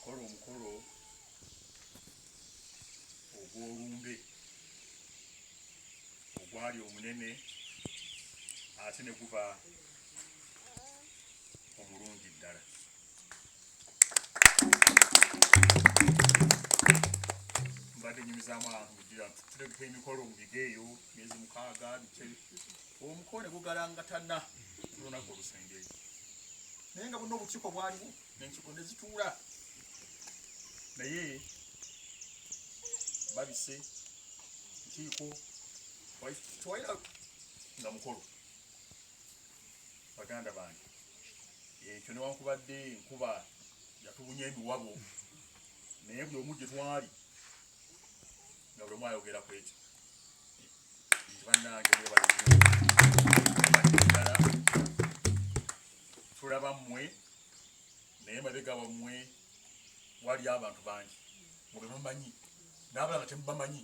kola omukolo ogw'olumbe ogwali omunene ate ne guba omulungi ddala. Mbadde nyumizaamu abantu mugira tuleka emikolo mu bigeeyo myezi 6 bice omukolo ne gugalangatana olunaku olusengeyo naye nga buno obukiiko bwaliwo n'enkiiko ne zituula naye babise nkiiko twaira nga mukolo. Baganda bange ekyo newankubadde enkuba yatubunya emiwabo naye buli omu gye twali nga buli omu ayogera ku ekyo nti bannange ddala tulaba mmwe naye mabega wammwe waliyo abantu bangi mube mumanyi n'abalala temubamanyi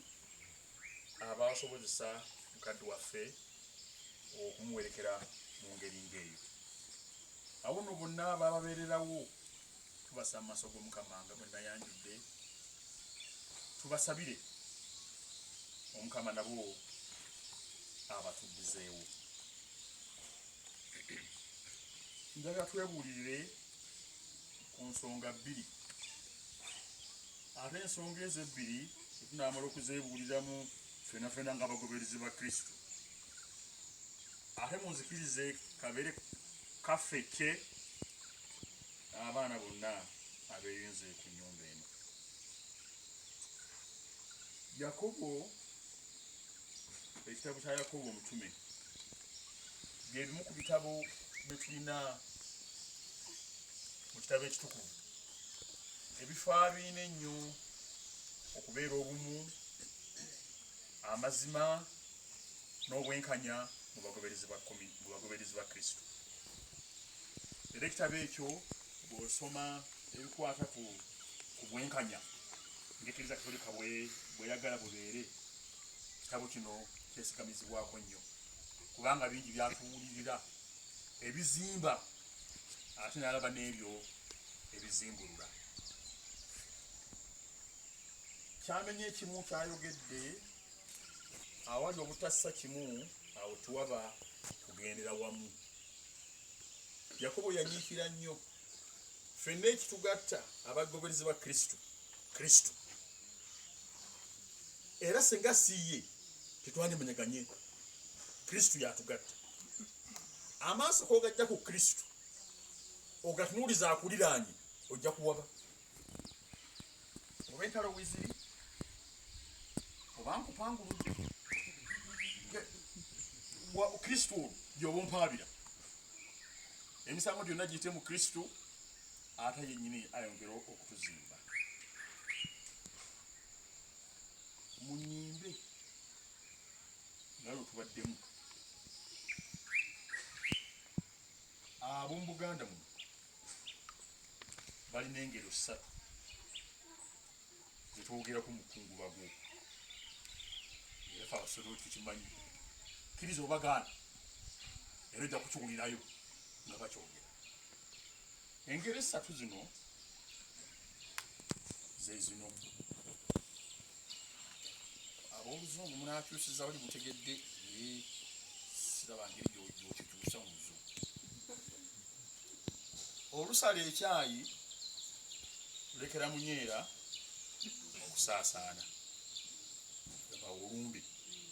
abasobozesa mukadde waffe okumuwerekera mu ngeri ng'eyo. Abo nno bonna abababeererawo tubasa mu maaso g'Omukama nga bwe nayanjudde tubasabire Omukama nabo abatuddizeewo. Njagala twebuulirire ku nsonga 2 ate ensonga ezo 2 tunaamala okuzeebuuliramu ffenna nga abagoberezi ba Kristo. Ate munzikirize kabeere kaffeke abaana bonna abeeyunze ku nnyumba eno. Yakobo, ekitabo kya Yakobo omutume bye bimu ku bitabo bye tulina mu kitabo ekitukuvu ebifaabiina ennyo okubeera obumu, amazima n'obwenkanya mu bagoberezi ba Kristo. Era ekitabo ekyo bw'osoma ebikwata ku bwenkanya ng'ekkiriza Katolika bweyagala bubeere, ekitabo kino kyesigamizibwako nnyo kubanga bingi byatuwulirira ebizimba ate n'alaba n'ebyo ebizimbulula. Kyamenya ekimu kyayogedde awali obutassa kimu awo tuwaba kugendera wamu. Yakobo yanyiikira nnyo ffenna ekitugatta abagoberezi ba Kristo era singa siiye tetwandimanyaganye. Kristo yatugatta. Amaaso k'ogajja ku Kristo ogatunuuliza akuliraanye ojja kuwaba. Oba entalo wiziri oba nkupanguludde Kristo gy'oba ompaabira. Emisango gyonna giyite mu Kristo ate yennyini ayongera okutuzimba. Munyimbe nalwo tubaddemu ab'omu Buganda muno balina engero 3 zetwogerako mu kungubagwo era fe abasololi tukimanyi. Kkiriza obagaana era ojja kukiwulirayo nga bakyogera. Engero 3 zino ze zino. Ab'oluzungu munaakyusiza bali mutegedde siraba ngeri gy'okikyusa mu luzungu. Olusala ekyayi tulekera munyeera okusaasaana. Olumbe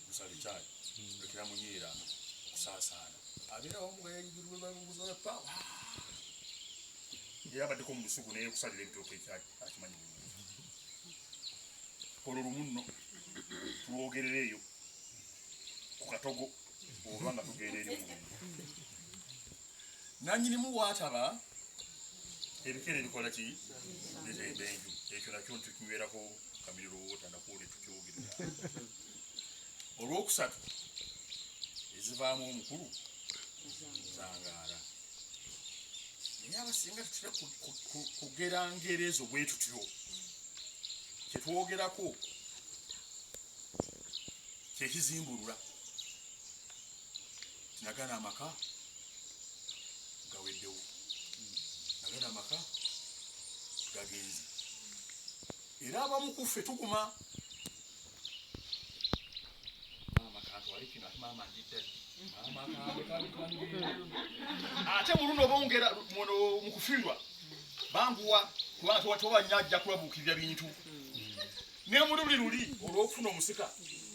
lusala ekyayi tulekera munyeera okusaasaana. Abeera wamu nga yayigirwa pawa era abaddeko mu lusuku naye okusalira ebitooke ekyayi akimanyi bulungi. Olwo lumu nno tulwogerera eyo ku katogo oba nga tugenda eri mulungu. Nannyinimu waataba ebikere ebikola ki bitemba enju. Ekyo nakyo ntukinywerako kamiriro wotanakuwo ne tukyogerera. Olwokusatu ezivaamu omukulu zangaala. Naye abasinga tutera kugera ngero ezo bwe tutyo. Kyetwogerako kyekizimbulula. Nagana amaka gaweddewo, nagana amaka gagenze. era abamu kuffe tuguma mama kantu ali kino ati mama ndidda mama kange ate muluno bongera muno mukufiirwa banguwa kubanga tewanyajja kulabukirira bintu ne mululi luli olwokufuna omusika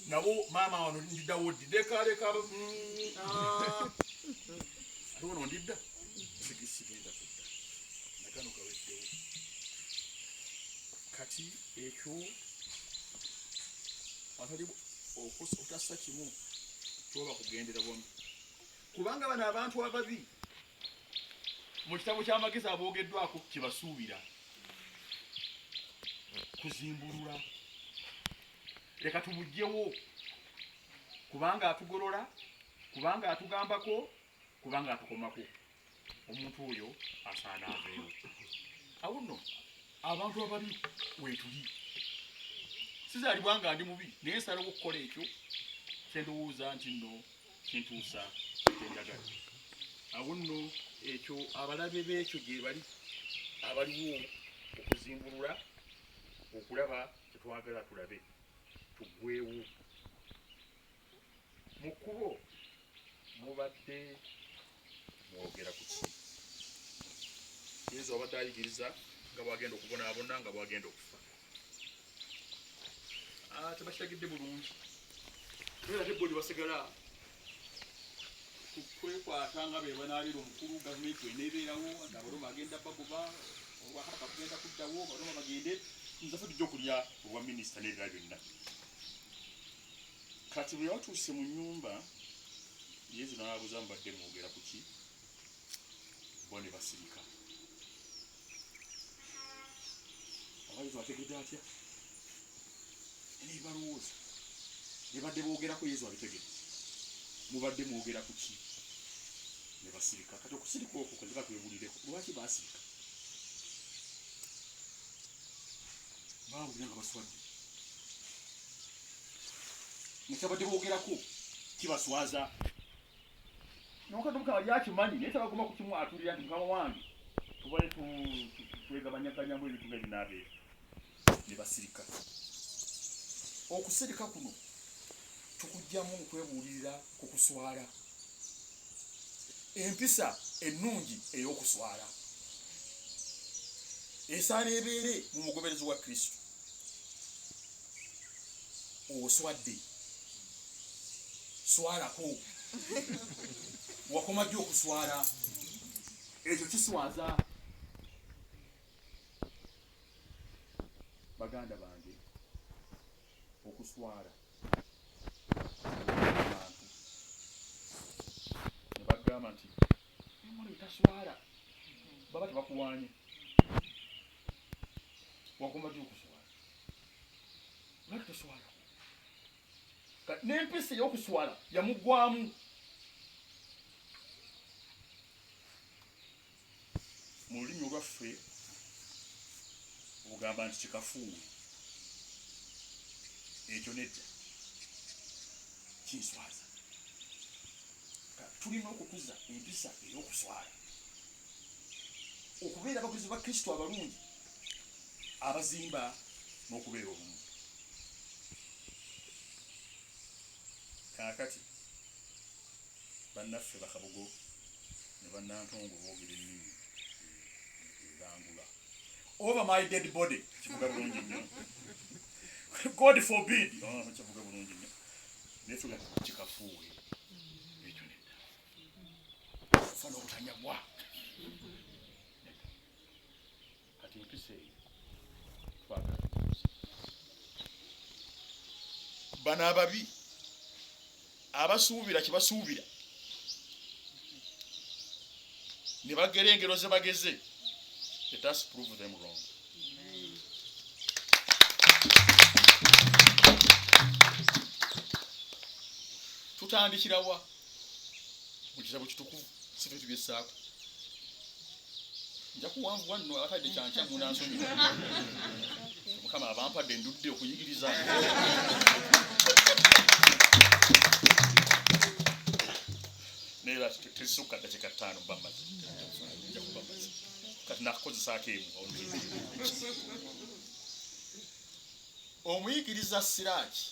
nabo mama wano ndiddawo leka ate wano ndidda sigisigenda kudda nagano gaweddewo kati ekyo atali otassa kimu kyoba kugendera bwami kubanga bano abantu ababi mu kitabo ky'amagezi aboogeddwako kyebasuubira kuzimbulula leka tubugyewo kubanga atugolola kubanga atugambako kubanga atukomako omuntu oyo asaana aveewo awo nno abantu ababi weetuli sizaalibwanga ndi mubi naye nsalawo okukola ekyo kyendowooza nti nno kintuusa kyendagala awo nno ekyo abalabe b'ekyo gye bali abaliwo okuzimbulula okulaba kyetwagala tulabe tuggweewo mu kkubo mubadde mwogera ku ki yesu abadde ayigiriza nga bwagenda okubonaabona nga bwagenda okufa tebakiragidde bulungi era ate bodi basigala kwekwata nga be banaalira omukulu gavumenti eneebeerawo nti abaloma agenda bagoba obwakabaka kugenda kuddawo abaloma bagende nzaffe tujja okulya obwa minisita n'ebirala byonna kati bwe batuuse mu nnyumba yesu n'abuuza mubadde mwogera ku ki bo ne basirika abayesu ategedde atya nebalowooza ne badde boogerako yesu abitegedde mubadde mwogera ku ki ne basirika kati okusirika okwo kazika twebulireko lwaki baasirika baawulira nga baswadde nekyabadde boogerako kibaswaza nokati mukama lyakimanyi naye tabaguma ku kimu atulira nti mukama wange tubale twegabanyaganyamu ebintu nga binaabeera ne basirika okusirika kuno tukujjamu okwebuulirira ku kuswala empisa ennungi ey'okuswala esaana ebeere mu mugoberezi wa kristo oswadde swalako wakoma ddi okuswala ekyo kiswaza baganda bange okuswala abantu ne bagamba nti omwana etaswala baba tebakuwaanye wakoma ddi okuswala lwaki toswala n'empisa ey'okuswala yamuggwamu mu lulimi olwaffe ogamba nti kikafuuwe ekyo nedda kinswaza tulina okukuza empisa ey'okuswala okubeera abakozi ba kristo abalungi abazimba n'okubeera obumu kaakati bannaffe bakabugo ne bannantongo boogera ennimi ebangula over my dead body kivuga bulungi nnyo god forbid kivuga bulungi nnyo naye tuga kikafuuwe ekyo nedda fana obutanyagwa kati empisa eyo twagala bano ababi abasuubira kyebasuubira ne bagera engero ze bageze let us prove them wrong. Tutandikirawa mu kitabo kitukuvu sife tubyesaako nja kuwanvuwa nno akadde kyankya munansomera mukama abampadde ndudde okuyigiriza neera tesukka ddakiika 5 bamaze nja kubamaze kati nakukozesaako emu omuyigiriza Siraaki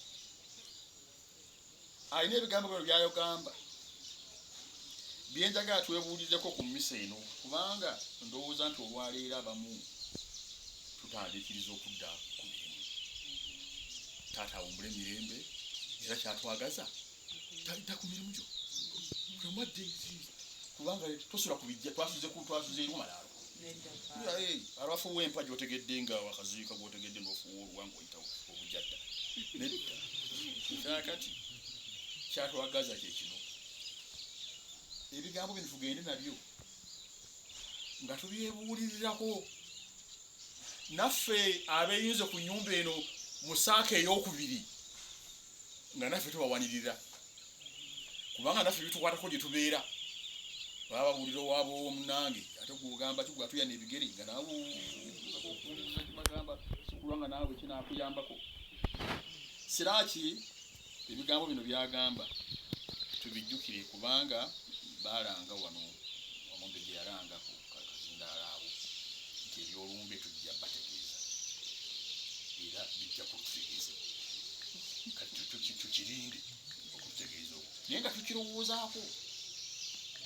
alina ebigambo bino byayogamba byenjagala twebuulireko ku mmisa eno, kubanga ndowooza nti olwaleero abamu tutandikiriza okudda ku mirimu. Taata awummule mirembe era kyatwagaza talidda ku mirimu gyo kwemadde kubanga tosula kubijja twasuze eri malaalo alwafuuwa empa gyotegedde nga wakaziika gwotegedde n'ofuuwa oluwanga oyita obujjadda nedda kyakati kyatwagaza kyekino. Ebigambo bino tugende nabyo nga tubyebuulirirako naffe abeeyinze ku nnyumba eno mu saaka ey'okubiri nga naffe tubawanirira kubanga naffe bitukwatako gye tubeera baba babuulira owaabo omunange ate gugamba kigwatuyana ebigere nga naawe magamba sikulwanga naawe kinaakuyambako. Siraaki ebigambo bino byagamba tubijjukire kubanga balanga wano Wamonge gye yalanga ku kazindaala abo nti ebyolumbe tujja bategeeza era bijja kututegeeza kati tukirinde okututegeeza okwo naye nga tukirowoozaako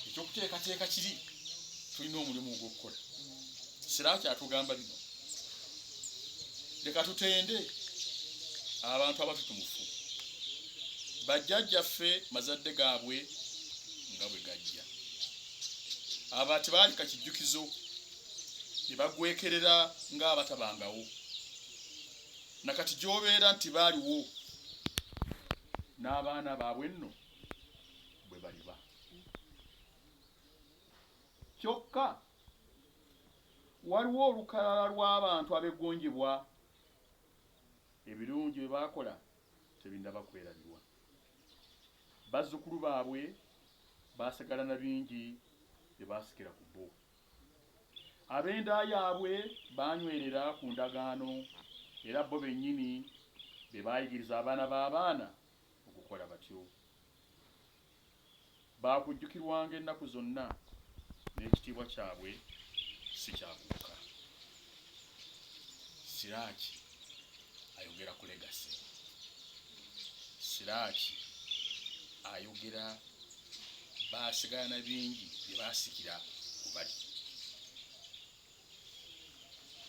ekyokuteekateeka kiri tulina omulimu ogw'okukola. Siraaki atugamba bino leka tutende abantu abatutumufu bajjajjaffe mazadde gaabwe nga bwe gajja abo tebaali kakijjukizo ne bagwekerera ng'abatabangawo nakati gy'obeera nti baaliwo n'abaana baabwe nno bwe baliba. Kyokka waliwo olukalala lw'abantu abeggonjebwa ebirungi bye baakola tebindaba kwerabirwa. Bazzukulu baabwe baasigala na bingi bye baasikira ku bo. Ab'enda yaabwe baanywerera ku ndagaano era bo bennyini be baayigiriza abaana b'abaana okukola batyo. Baakujjukirwanga ennaku zonna n'ekitiibwa kyabwe si kyakuuka. Siraaki ayogera ku legasi. Siraaki ayogera baasigala na bingi bye baasikira ku bali.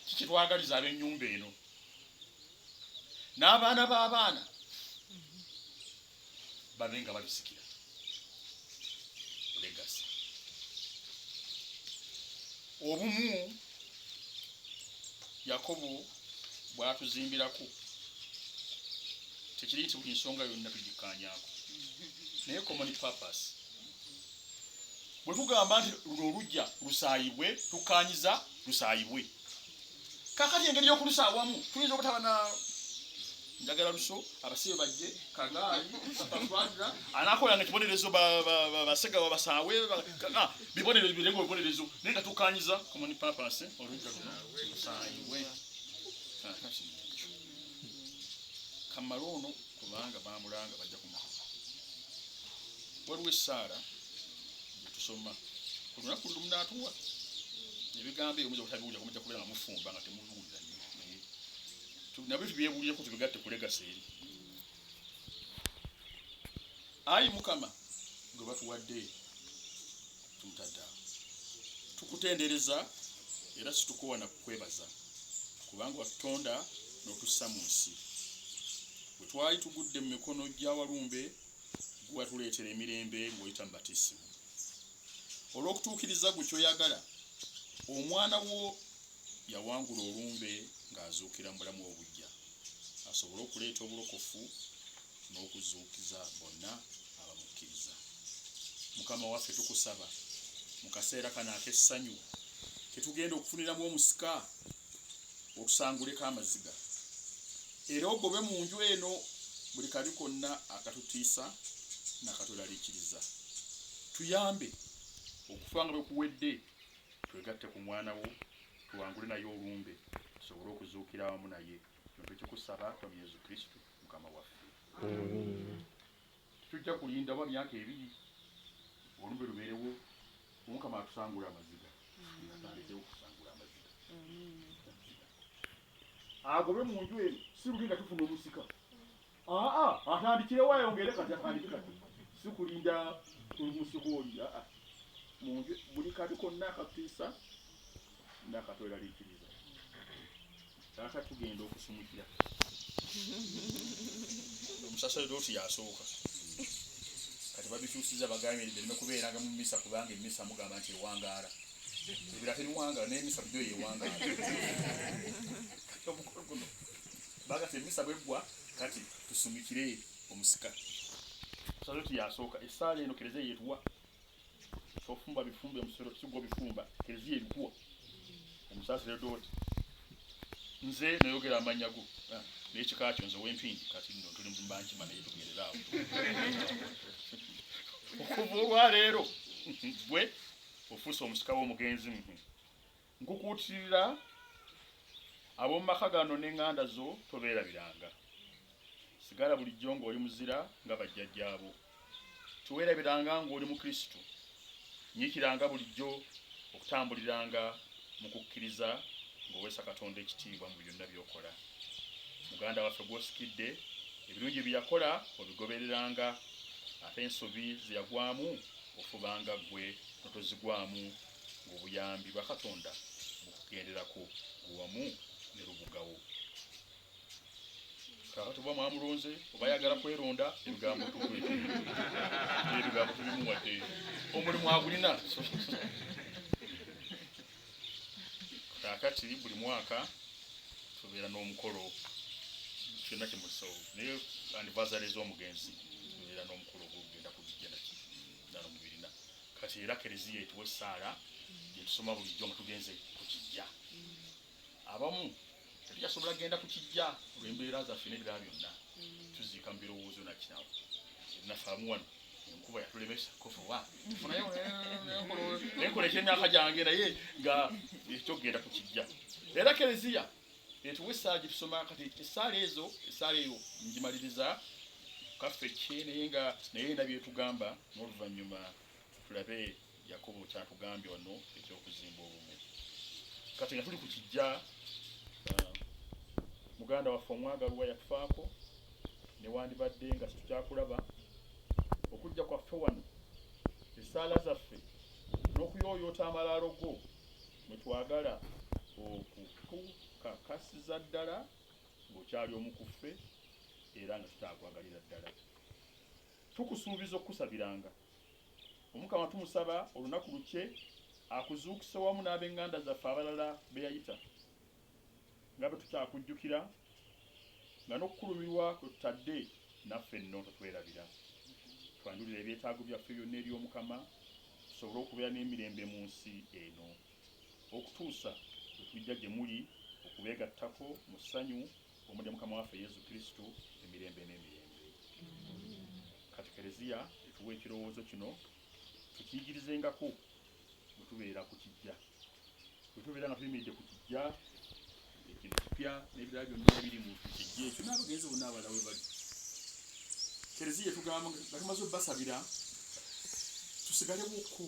Kiki twagaliza ab'ennyumba eno n'abaana b'abaana babe nga babisikira legasi. Obumu Yakobo bw'atuzimbirako tekiri nti buli nsonga yonna tugikkaanyaako naye common purpose. Bwe tugamba nti luno olujja lusaayibwe tukkaanyiza lusaayibwe. Kakati engeri y'okulusaawamu tuyinza obutaba na njagala luso abasibe bajje kagaali patwalira anaakolanga ekibonerezo basega babasaawe bibonerezo birengo bibonerezo naye nga tukkaanyiza common purpose olujja luno lusaayibwe. Kamala ono kubanga baamulanga bajja kumukuba. Waliwo essaala gye tusoma ku lunaku lumu n'atuwa ebigambo ebyo mujja kutabiwulira kumujja kubeera nga mufumba nga temubiwulira nnyo naye nabyo tubyebuulireko tubigatte ku legasi eri. Ayi Mukama gwe batuwadde tumutadde awo tukutendereza era situkowa na kukwebaza kubanga watutonda n'otussa mu nsi. Bwe twali tugudde mu mikono gya walumbe gwe watuleetera emirembe ng'oyita mu batisimu. Olw'okutuukiriza gwe kyoyagala omwana wo yawangula olumbe ng'azuukira mu bulamu obujja asobole okuleeta obulokofu n'okuzuukiza bonna abamukkiriza. Mukama waffe tukusaba mu kaseera kano ak'essanyu tetugenda okufuniramu omusika otusanguleko amaziga era ogobe mu nju eno buli kabi konna akatutiisa n'akatulaliikiriza. Tuyambe okufa nga bwe kuwedde twegatte ku mwana wo tuwangule naye olumbe tusobole okuzuukira awamu naye. Tukikusaba mu Yesu Kristo Mukama waffe. Tujja kulinda oba myaka 2 olumbe lubeerewo Mukama atusangula amaziga. Atandikewo okusangula amaziga. agobe mu nju eno si lulinda tufuna omusika atandikire wayongere kati atandike kati si kulinda omusika oli mu nju buli kati konna akatiisa nakatweraliikiriza taata tugenda okusumukira omusaserodoti yasooka kati babikyusiza bagambye bireme kubeeranga mu misa kubanga emisa mugamba nti ewangaala ebira tebiwangaala n'emisa byo yewangaala omukolo guno bagati emisa bweggwa kati tusumikire omusika omusaserodoti yasooka essaala eno kereziya yetuwa ofumba bifumbe omusero kigwa bifumba kereziya ebikuwa omusaserodoti nze nayogera amanya go n'ekika kyo nze w'empindi kati nno tuli mu mbankima naye tugerera awo okuva olwaleero gwe ofuuse omusika w'omugenzi nkukuutirira ab'omu maka gano n'eŋŋanda zo tobeerabiranga sigala bulijjo ng'oli muzira nga bajjajjaabo toweerabiranga ng'oli mu kristo nyiikiranga bulijjo okutambuliranga mu kukkiriza ng'oweesa katonda ekitiibwa mu byonna by'okola muganda waffe gw'osikidde ebirungi bye yakola obigobereranga ate ensobi ze yagwamu ofubanga ggwe notozigwamu ng'obuyambi bwa katonda bukugenderako gwewamu ne lubugawo kakati oba mwamulonze oba yagala kweronda ebigambo ebigambo tubimuwadde omulimu agulina kakati buli mwaka tubeera n'omukolo kyonna kimusowo naye anniversary z'omugenzi tubeera n'omukolo ogugenda kugijja naki mubirina kati era kereziya etuwa essaala gyetusoma bulijjo nga tugenze ku kijja abamu tetujasobola genda ku kijja olw'embeera zaffe n'ebirala byonna tuziika mu birowoozo nakinawo naffe amu wano enkuba yatulemesa kofuwa tufunayo nenkola ekyemyaka gyange naye nga ekyokgenda ku kijja era kereziya etuwa essaala gyetusoma kati essaala eyo ngimaliriza kaffe ki naye nabyetugamba n'oluvannyuma tulabe yakobo kyatugambye wano ekyokuzimba obumu kati nga tuli ku kijja muganda waffe omwagalwa yatufaako newandibadde nga situkyakulaba okujja kwaffe wano essaala zaffe n'okuyooyoota amalaalo go mwe twagala okukukakasiza ddala ng'okyali omu ku ffe era nga tutakwagalira ddala tukusuubiza okukusabiranga omukama tumusaba olunaku lukye akuzuukise wamu n'ab'eŋŋanda zaffe abalala be yayita nga bwe tukyakujjukira nga n'okukulumirwa kwe tutadde naffe nno tetwerabira twandulira ebyetaago byaffe byonna eri omukama tusobole okubeera n'emirembe mu nsi eno okutuusa bwe tujja gye muli okubeegattako mu ssanyu omuli mukama waffe yesu kristo emirembe n'emirembe kati kereziya etuwa ekirowoozo kino tukiyigirizengaku bwe tubeera ku kijja bwe tubeera nga tuyimiridde ku kijja ekintu kipya n'ebirala byonna ebiri mu kijja ekyo n'abagenzi bonna abalawe bali kereziya etugamba nga tumaze obbasabira tusigalewoku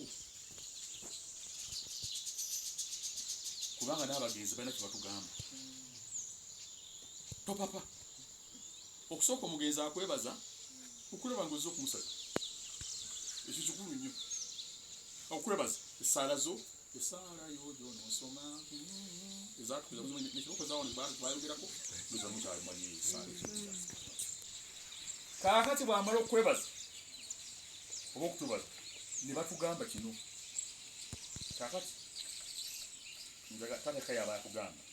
kubanga n'abagenzi balina kye batugamba topapa okusooka omugenzi akwebaza okulaba ngaozza okumusaba ekyo kikulu nnyo okwebaza essaala zo essaala yo gyonosoma ezatukuzanekibokozawonebayogerako ezamukyalimalire essaala kaakati bwamala okwebaza oba okutubaza ne batugamba kino kaakati taata yaba yakugamba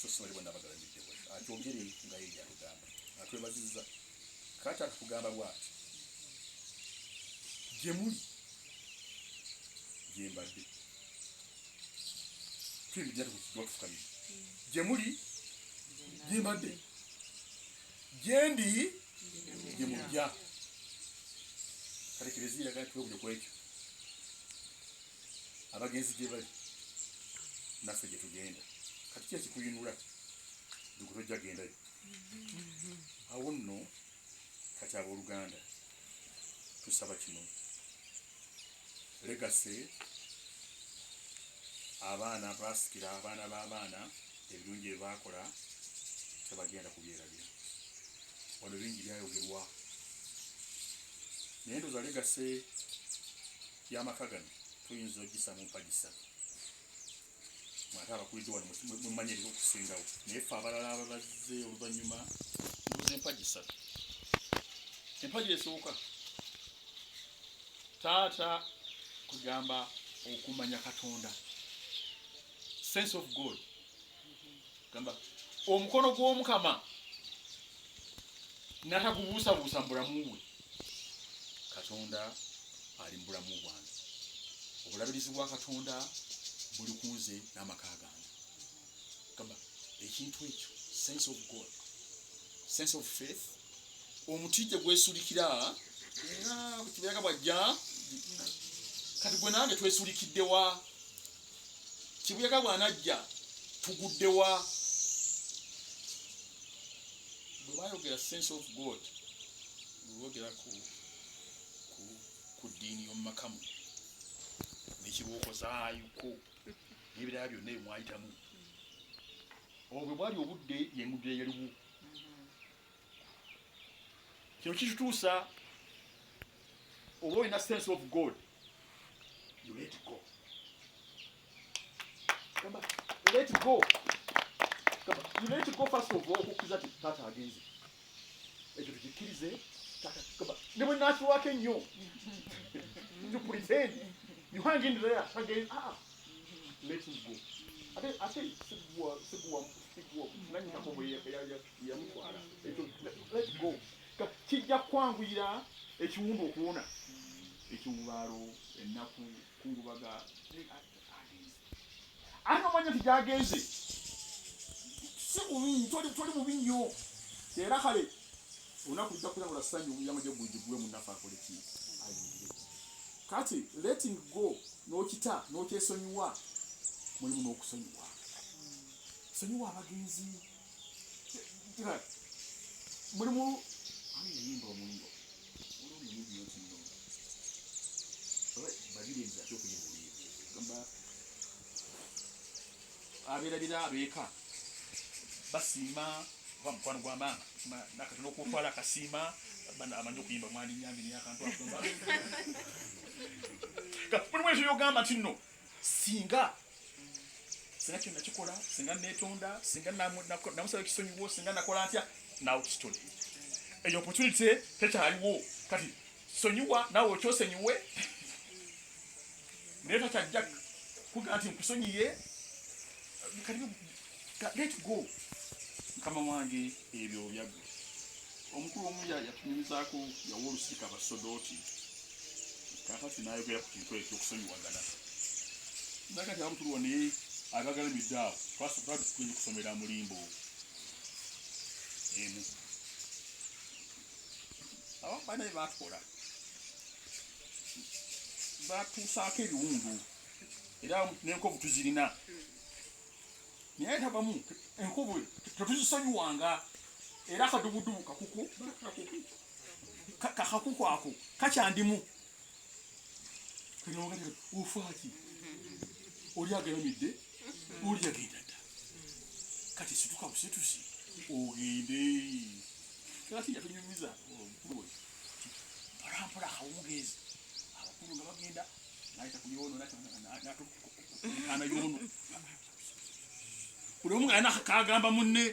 so simali bwena abagalamidde akyogere nga ye yatugamba atwebazizza kati akatugamba bwati gye muli gye mbadde twebijja tufukamire gye muli gye mbadde gye ndi gye mujja kale kereziya yagala twebulye ku ekyo abagenzi gye bali naffe gye tugenda kati ki ekikuyinula dukutojja gendayo awo nno kati abooluganda tusaba kino legase abaana basikira abaana b'abaana ebirungi bye baakola tebagenda kubyerabira. Wano bingi byayogerwa naye ndowooza legase y'amaka gano tuyinza ogisa mu mpagi ssatu. Mwate abakulidde wano mumanyiriza okusingawo, naye ffe abalala ababazze oluvannyuma mbuze empagi ssatu. Empagi esooka taata kugamba okumanya Katonda, sense of God. Gamba omukono gw'Omukama natagubuusabuusa mu bulamu bwe, Katonda ali mu bulamu bwange. Obulabirizi bwa Katonda buli ku nze n'amaka gange. Gamba ekintu ekyo, sense of God, sense of faith, omuti gye gwesulikira era kibeera bwajja. Kati gwe nange twesulikiddewa, kibuyaga bwanajja tuguddewa. Bwe bayogera sense of God, bwe boogera ku ddiini y'omu makamu n'ekibooko zaayuko n'ebirala byonna ebimwayitamu, obwo bwe bwali obudde y'engudde eyaliwo. Kino kitutuusa oba olina sense of God, you let go. Let go. You let go first of all, okukkiriza nti taata agenze. Ekyo tukikkirize, taata ne bwe nakiwako ennyo. You pretend. You hang in there. Again, let him go. Ate seguwa nanyina ko yamutwala. Let go. Kijja kwanguyira ekiwundu okuwona. Ekiwubaalo, ennaku, kungubaga, ate omanya nti gyagenze si bubi, toli bubi nnyo. Era kale olunaku lujja kutambula ssanyu omulimu gye gwe munnafe akole ki ayingire. Kati letting go n'okita n'okyesonyiwa mulimu n'okusonyiwa. Sonyiwa abagenzi, mulimu yimba omuliro olw'omuyimbi yokino babirenzi ate okuyimba oluyimbi gamba abeerabira abeeka basiima oba mukwano gwa maama nakatono okutwala akasiima amanyi okuyimba mwandinyambi naye akantu akugamba mulimu ekyo yogamba nti nno singa kyonna kikola, singa neetonda, singa namusaba ekisonyiwo, singa nakola ntya, naawe kitole. Eyo opportunity tekyaliwo. Kati sonyiwa naawe okyosonyiwe naye takyajja kugaa nti nkusonyiye. Let go. Mukama wange ebyo byagwe. Omukulu omu yatunyumizaako yawa olusirika abasodooti. Kakati n'ayogera ku kintu ekyokusonyiwagana. Nakati abamutuluwa naye agagalamidde awo twatugenze kusomera mulimbo emu. Abamu banaye baatukola batuusaako ebiwundu era n'enkovu tuzirina naye tabamu enkovu tetuzisonyiwanga era akadubudubu kakuku ako kakyandimu ofaaki oli agalamidde oli yagenda dda kati situka busitusi ogende kati yatunyumiza omukulu we mpolampola akawungeezi abakulu nga bagenda nayita ku yono natokana yono buli omu nga alina kagamba munne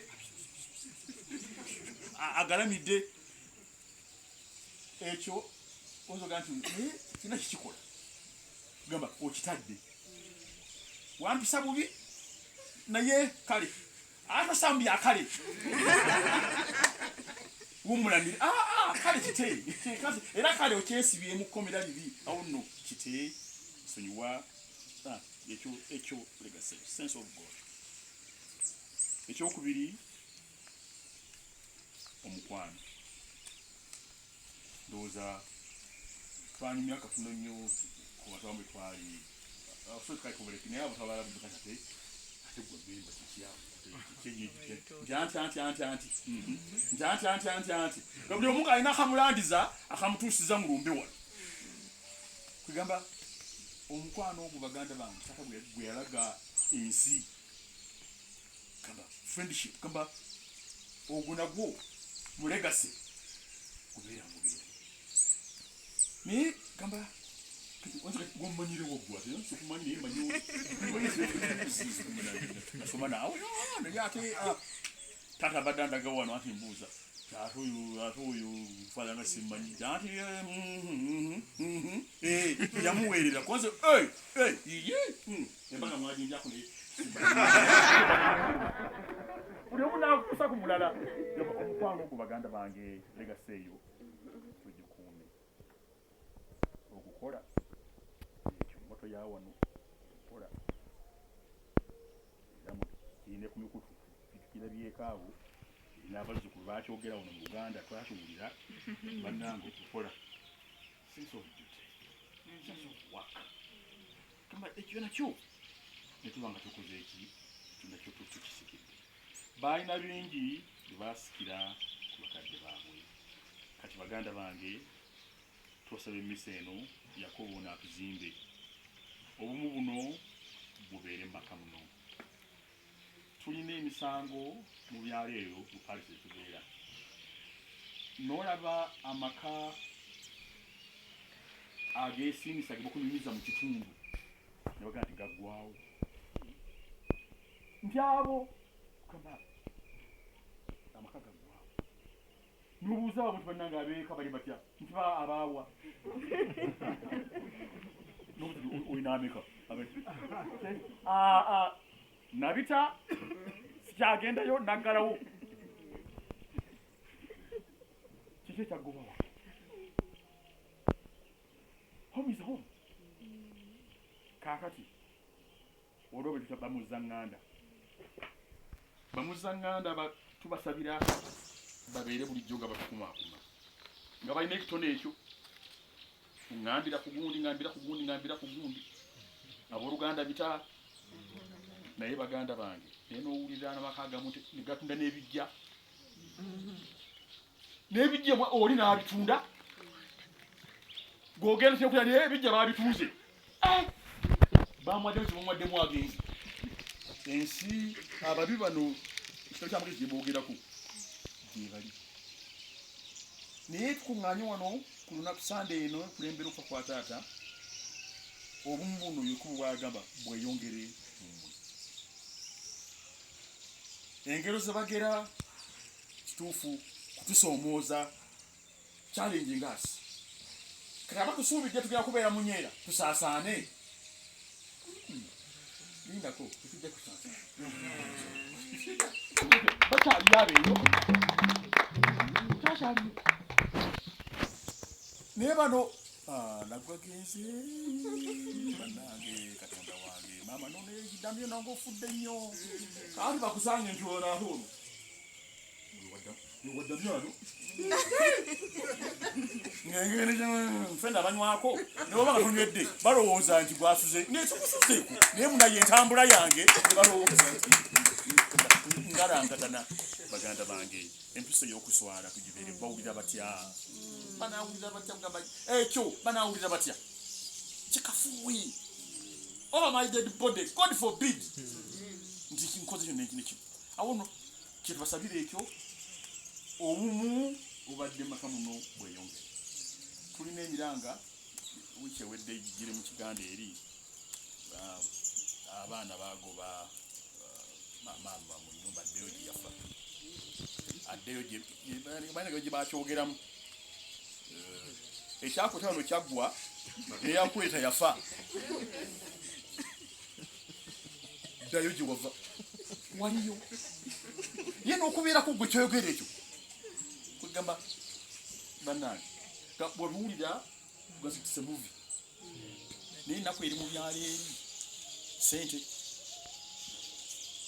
agalamidde ekyo ozoga nti naye kina kikikola gamba okitadde wampisa bubi naye kale atasambi akale wumulamire kale kite era kale okyesibye mu komera libi awo nno kite sonyiwa ekyo legacy sense of God. Ekyokubiri omukwano. Ndowooza twali myaka tuno nnyo ku bantu bamwe twali tukakubuleki naye abo twabala budukate ate gwe bimba anti buli omu alina akamulandiza akamutuusiza mu lumbe wano kugamba omukwano ogwo baganda bange tata gwe yalaga ensi friendship kamba ogunagwo mu legacy kubeera mubeera ni kamba gwamanyire wogwa sikumanyire manyi nasoma nawe yake tata badandaga wano ati mbuuza atuyu falanga simanyi ati yamuweerera kwanza embanga mwajinjako ne buli omu nakusa ku mulala omukwano ogwo baganda bange legacy eyo tugikuume okukola moto ya wano kola yamu ine ku mikutu kirabyekaawo n'abazzukulu bakyogera wano mu Uganda twatuwulira bannange okukola sense of duty sense of work kamba ekyo nakyo netuba nga tukoze eki nakyo tukisikidde balina bingi baasikira ku bakadde baabwe kati baganda bange twasaba emmisa eno Yakobo n'atuzimbe obumu buno bubeere mu maka muno tulina emisango mu byalo eyo mu palisi tubeera n'olaba amaka ageesiimisa ge bakunyumiza mu kitundu ne bagamba nti gaggwawo nti abo kamba amaka gaggwawo n'obuuza abantu bannange abeeka bali batya nti abaawa oinamika nabita sikyagendayo naggalawo kiki ekyagobawa home is home kakati olwo bwe tuta bamuzaŋŋanda tubasabira babeere bulijjo nga batukumaakuma nga balina ekitone ekyo ngambira ku gundi abooluganda bita naye baganda bange naye n'owulira n'amaka agamu ne gatunda n'ebijja oli n'abitunda g'ogenda tekulya naye ebijja baabituuze bamuwaddemu kibamwaddemu agenzi ensi ababi bano ekitalo kyamagezi gye boogerako gye bali naye tukuŋŋaanye wano ku lunaku sande eno kulembera okufa kwa taata obumu buno Yakobo bwagamba bweyongere mmwe engero ze bagera kituufu kutusoomooza challenge ngaasi kati abatusuubidde tugera kubeera munyeera tusaasaane lindako tetujja kusaasaana bakyali abeeyo kyakyaliyo naye bano nagwagenze bannange Katonda wange maama nono ekiddamyo nange ofudde nnyo kaati bakusange nti onaate ono yowaddamyano fenda abanywako nebaba nga tonywedde balowooza nti gwasuze nekikusuzeeku naye munaye entambula yange nebalowooza nti ngalangatana baganda bange empisa ey'okuswala tugibeere bawulira batya banawulira batya kugamba ekyo banawulira batya kikafuwe over my dead body God forbid nti kinkoze kyo nekyo awono kyetubasabira ekyo obumu obadde maka muno bweyongere tulina emiranga wiiki ewedde giri mu Kiganda eri abaana bagoba maama mu nnyumba addeyo gye yafa addeyo gye bakyogeramu ekyakutano kyaggwa neyakweta yafa ddayo gye wava waliyo ye n'okubeerako gwe kyoyogera ekyo kwegamba bannange bwebiwulira gazitise muvi naye ennaku eri mu byalo eri sente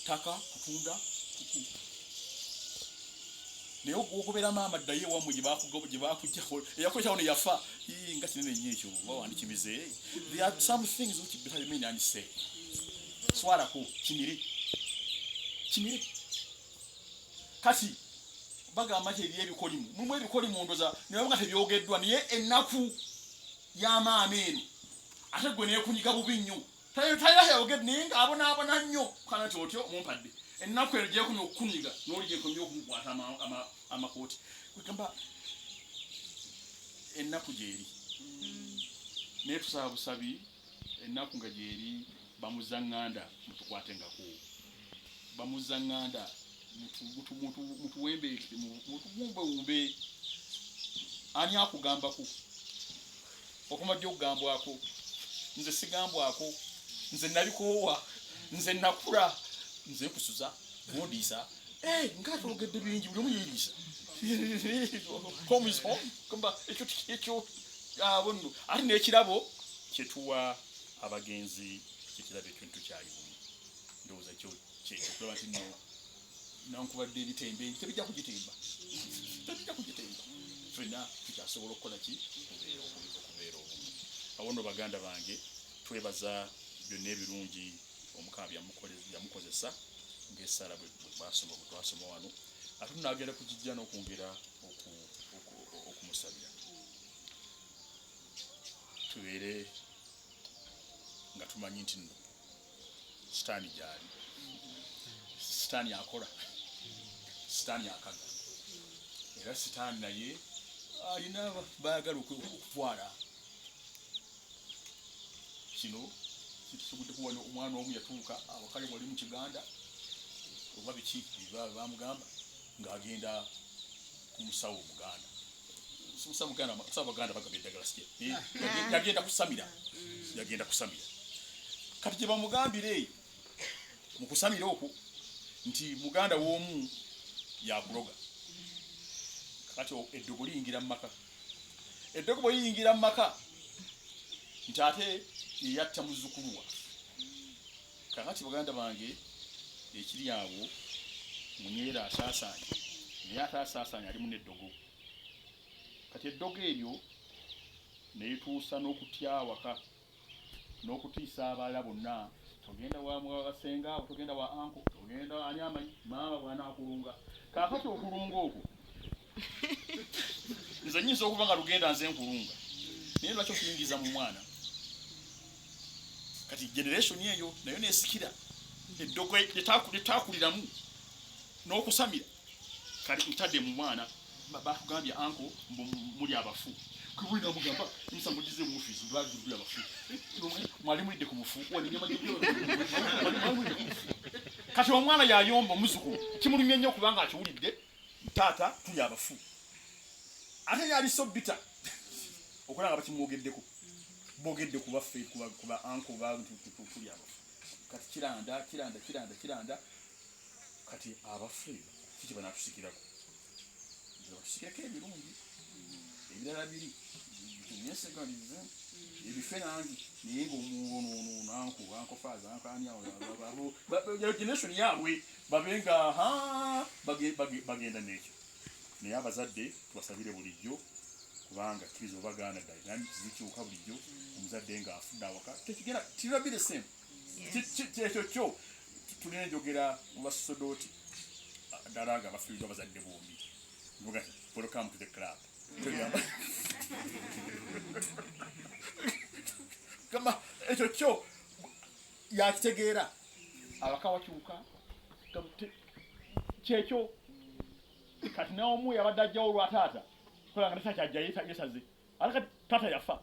taka kutunda kuku naye okubeera maama ddayo ewammwe gye bakugjaho eyakwetawo ne yafa nga kinene nnyo ekyo bawandikimize there are some things which better remain unsaid swalako kimire kati bagamba nti eri ebikolimu mumu ebikolimu ndoza naye nga tebyogeddwa naye ennaku y'amaama eno ate gwe neekunyiga bubi nnyo Tayira yayogedde naye ng'abonaabona nnyo kana nti otyo mumpadde ennaku eyo gyekunya okukunyiga n'oligyekunya okumukwata amakooti kwegamba ennaku gyeri naye tusaba busabi ennaku nga gyeri bamuzaŋŋanda mutukwatengako bamuzaŋŋanda mutuwumbewumbe ani akugambako okumadde okugambwako nze sigambwako nze nalikoowa nze nakula nze nkusuza gondiisa nga twogedde bingi buli omu yeeriisa home is home kamba ekyo abonno ate n'ekirabo kyetuwa abagenzi kyekirabo ekintu kyalibumu ndowooza kyokulaba nti no nankubadde ebitembe tebijja kugitemba fena tukyasobola okukola ki okubeera obumu awo nno baganda bange twebaza byonna ebirungi omukama byamukozesa ng'essaala bwetwasoma wano ate tunagenda kugijja n'okwongera okumusabira tubeere nga tumanyi nti nno sitaani gyali sitaani akola sitaani akaga era sitaani naye alina baagala okutwala kino kitusubudde kuwano omwana omu yatuuka awakale wali mu kiganda oba biki bamugamba ng'agenda ku musawo omuganda baganda bagaba eddagala sitya yagenda kusamira kati gye bamugambira eyo mu kusamira okwo nti muganda w'omu yakuloga kati eddogo liyingira mu maka eddogo bwe liyingira mu maka nti ate yeyatta muzzukulu waffe kakati baganda bange ekiri awo munyeera asaasaanye naye ate asaasaanye alimu n'eddogo kati eddogo eryo neetuusa n'okutya awaka n'okutiisa abalala bonna togenda wabasenga awo togenda wa anko togenda ani amanyi maama bwanaakulunga kakati okulunga okwo nze nnyinza okuba nga lugenda nze nkulunga naye lwaki okuyingiza mu mwana kati generation eyo nayo nesikira eddogo litakuliramu n'okusamira kati ntadde mu mwana bakugambye anko muli abafu kubulina mugamba musambulize mu office bali abafu mwali mulidde ku mufu kati omwana yayomba omuzukulu kimulumye nnyo kubanga akiwulidde taata tuli abafu ate yali so bitter okulanga bakimwogeddeko bogedde kubaffe kuba anko tuli abafu kati kiranda kati abaffe kiki banatusikirako batusikirako ebirungi ebirala biri tunyesegalize ebife nange naye ngaomuwonoonanko faza generation yaabwe babenga bagenda nekyo naye abazadde tubasabire bulijjo kubanga kkiriza obagaana ddala zikyuka bulijjo omuzadde ng'afudde awaka tekigenda tirabire semu ekyo kyo tulina enjogera mu basodooti ddala nga bafiiriza abazadde bombi welcome to the club kama ekyo kyo yakitegeera awaka wakyuka kyekyo kati naomu yabadde ajjawo olwataata kolanga natakyajja yesaze ate kati taata yafa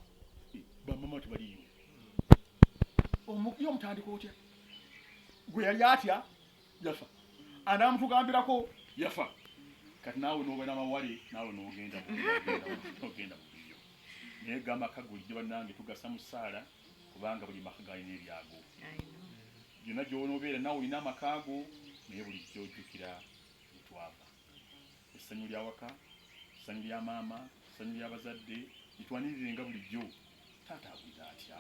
bamama tubaliyo omukuyo omutandika otya gwe yali atya yafa anamutugambirako yafa kati naawe nobeera mawale naawe nogenda mubiyo naye gamba akagulijjo bannange tugasa mu ssaala kubanga buli maka galina ebyago gyonna gyonobeera naawe olina amakaago naye bulijjo ojjukira etwava essanyu lyawaka essanyu lya maama essanyu ly'abazadde litwanirirenga bulijjo taata abwira atya